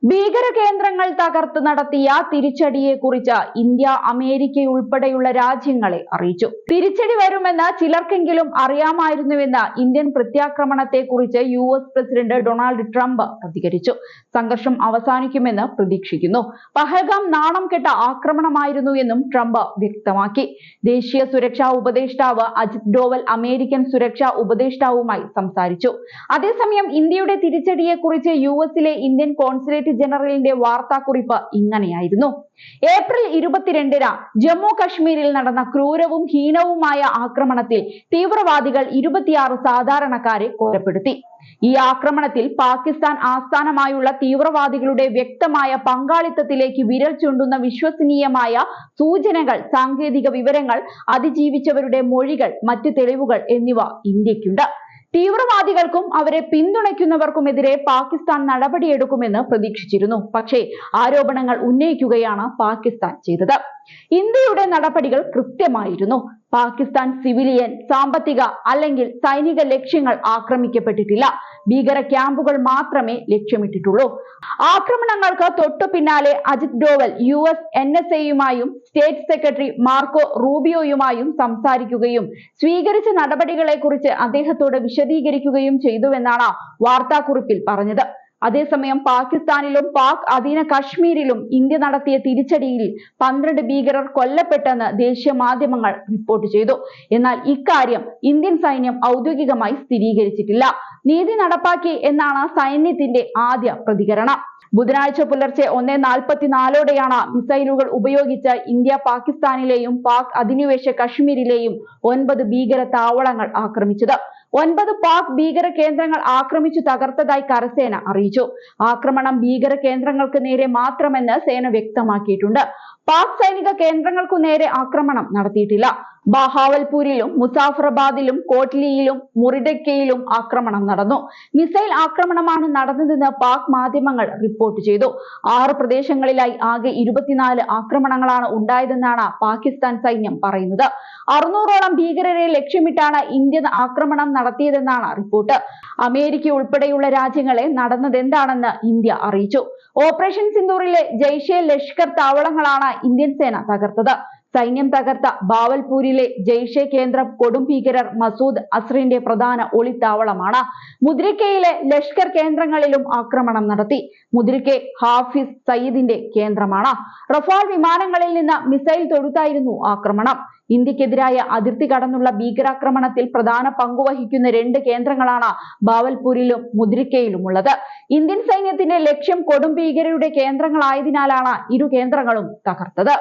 ഭീകര കേന്ദ്രങ്ങൾ തകർത്ത് നടത്തിയ തിരിച്ചടിയെക്കുറിച്ച് ഇന്ത്യ അമേരിക്കയുൾപ്പെടെയുള്ള രാജ്യങ്ങളെ അറിയിച്ചു. തിരിച്ചടി വരുമെന്ന് ചിലർക്കെങ്കിലും അറിയാമായിരുന്നുവെന്ന് ഇന്ത്യൻ പ്രത്യാക്രമണത്തെക്കുറിച്ച് US പ്രസിഡന്റ് ഡൊണാൾഡ് ട്രംപ് പ്രതികരിച്ചു. സംഘർഷം അവസാനിക്കുമെന്ന് പ്രതീക്ഷിക്കുന്നു. പഹൽഗാം നാണം കെട്ട ആക്രമണമായിരുന്നു എന്നും ട്രംപ് വ്യക്തമാക്കി. ദേശീയ സുരക്ഷാ ഉപദേഷ്ടാവ് അജിത് ഡോവൽ അമേരിക്കൻ സുരക്ഷാ ഉപദേഷ്ടാവുമായി സംസാരിച്ചു. അതേസമയം ഇന്ത്യയുടെ തിരിച്ചടിയെക്കുറിച്ച് US-ലെ ഇന്ത്യൻ കോൺസുലേറ്റ് ജനറലിന്റെ വാർത്താക്കുറിപ്പ് ഇങ്ങനെയായിരുന്നു. ഏപ്രിൽ 22-ന് ജമ്മു കശ്മീരിൽ നടന്ന ക്രൂരവും ഹീനവുമായ ആക്രമണത്തിൽ തീവ്രവാദികൾ 26 സാധാരണക്കാരെ കൊലപ്പെടുത്തി. ഈ ആക്രമണത്തിൽ പാകിസ്ഥാൻ ആസ്ഥാനമായുള്ള തീവ്രവാദികളുടെ വ്യക്തമായ പങ്കാളിത്തത്തിലേക്ക് വിരൽ ചൂണ്ടുന്ന വിശ്വസനീയമായ സൂചനകൾ, സാങ്കേതിക വിവരങ്ങൾ, അതിജീവിച്ചവരുടെ മൊഴികൾ, മറ്റ് തെളിവുകൾ എന്നിവ ഇന്ത്യക്കുണ്ട്. തീവ്രവാദികൾക്കും അവരെ പിന്തുണയ്ക്കുന്നവർക്കുമെതിരെ പാകിസ്ഥാൻ നടപടിയെടുക്കുമെന്ന് പ്രതീക്ഷിച്ചിരുന്നു. പക്ഷേ ആരോപണങ്ങൾ ഉന്നയിക്കുകയാണ് പാകിസ്ഥാൻ ചെയ്തത്. ഇന്ത്യയുടെ നടപടികൾ കൃത്യമായിരുന്നു. പാകിസ്ഥാൻ സിവിലിയൻ, സാമ്പത്തിക അല്ലെങ്കിൽ സൈനിക ലക്ഷ്യങ്ങൾ ആക്രമിക്കപ്പെട്ടിട്ടില്ല. ഭീകര ക്യാമ്പുകൾ മാത്രമേ ലക്ഷ്യമിട്ടിട്ടുള്ളൂ. ആക്രമണങ്ങൾക്ക് തൊട്ടു പിന്നാലെ അജിത് ഡോവൽ US NSAയുമായും സ്റ്റേറ്റ് സെക്രട്ടറി മാർക്കോ റൂബിയോയുമായും സംസാരിക്കുകയും സ്വീകരിച്ച നടപടികളെക്കുറിച്ച് അദ്ദേഹത്തോട് വിശദീകരിക്കുകയും ചെയ്തുവെന്നാണ് വാർത്താക്കുറിപ്പിൽ പറഞ്ഞത്. അതേസമയം പാകിസ്ഥാനിലും പാക് അധീന കശ്മീരിലും ഇന്ത്യ നടത്തിയ തിരിച്ചടിയിൽ 12 ഭീകരർ കൊല്ലപ്പെട്ടെന്ന് ദേശീയ മാധ്യമങ്ങൾ റിപ്പോർട്ട് ചെയ്തു. എന്നാൽ ഇക്കാര്യം ഇന്ത്യൻ സൈന്യം ഔദ്യോഗികമായി സ്ഥിരീകരിച്ചിട്ടില്ല. നീതി നടപ്പാക്കി എന്നാണ് സൈന്യത്തിന്റെ ആദ്യ പ്രതികരണം. ബുധനാഴ്ച പുലർച്ചെ 1:44-ഓടെയാണ് മിസൈലുകൾ ഉപയോഗിച്ച് ഇന്ത്യ പാകിസ്ഥാനിലെയും പാക് അധിനിവേശ കശ്മീരിലെയും 9 ഭീകര താവളങ്ങൾ ആക്രമിച്ചത്. 9 പാക് ഭീകര കേന്ദ്രങ്ങൾ ആക്രമിച്ചു തകർത്തതായി കരസേന അറിയിച്ചു. ആക്രമണം ഭീകര കേന്ദ്രങ്ങൾക്ക് നേരെ മാത്രമെന്ന് സേന വ്യക്തമാക്കിയിട്ടുണ്ട്. പാക് സൈനിക കേന്ദ്രങ്ങൾക്കു നേരെ ആക്രമണം നടത്തിയിട്ടില്ല. ബഹാവൽപൂരിലും മുസാഫറാബാദിലും കോട്ലിയിലും മുറിഡക്കയിലും ആക്രമണം നടന്നു. മിസൈൽ ആക്രമണമാണ് നടന്നതെന്ന് പാക് മാധ്യമങ്ങൾ റിപ്പോർട്ട് ചെയ്തു. 6 പ്രദേശങ്ങളിലായി ആകെ 24 ആക്രമണങ്ങളാണ് ഉണ്ടായതെന്നാണ് പാകിസ്ഥാൻ സൈന്യം പറയുന്നത്. 600ഓളം ഭീകരരെ ലക്ഷ്യമിട്ടാണ് ഇന്ത്യ ആക്രമണം നടത്തിയതെന്നാണ് റിപ്പോർട്ട്. അമേരിക്ക ഉൾപ്പെടെയുള്ള രാജ്യങ്ങളെ നടന്നതെന്താണെന്ന് ഇന്ത്യ അറിയിച്ചു. ഓപ്പറേഷൻ സിന്ദൂറിലെ ജയ്ഷെ ലഷ്കർ താവളങ്ങളാണ് ഇന്ത്യൻ സേന തകർത്തത്. സൈന്യം തകർത്ത ബാവൽപൂരിലെ ജയ്ഷെ കേന്ദ്രം കൊടും ഭീകരർ മസൂദ് അസ്റിന്റെ പ്രധാന ഒളിത്താവളമാണ്. മുദ്രിക്കയിലെ ലഷ്കർ കേന്ദ്രങ്ങളിലും ആക്രമണം നടത്തി. മുദ്രിക്കെ ഹാഫിസ് സയ്യിദിന്റെ കേന്ദ്രമാണ്. റഫാൽ വിമാനങ്ങളിൽ നിന്ന് മിസൈൽ തൊടുത്തായിരുന്നു ആക്രമണം. ഇന്ത്യക്കെതിരായ അതിർത്തി കടന്നുള്ള ഭീകരാക്രമണത്തിൽ പ്രധാന പങ്കുവഹിക്കുന്ന 2 കേന്ദ്രങ്ങളാണ് ബാവൽപൂരിലും മുദ്രിക്കയിലുമുള്ളത്. ഇന്ത്യൻ സൈന്യത്തിന്റെ ലക്ഷ്യം കൊടും ഭീകരരുടെ കേന്ദ്രങ്ങളായതിനാലാണ് ഇരു കേന്ദ്രങ്ങളും തകർത്തത്.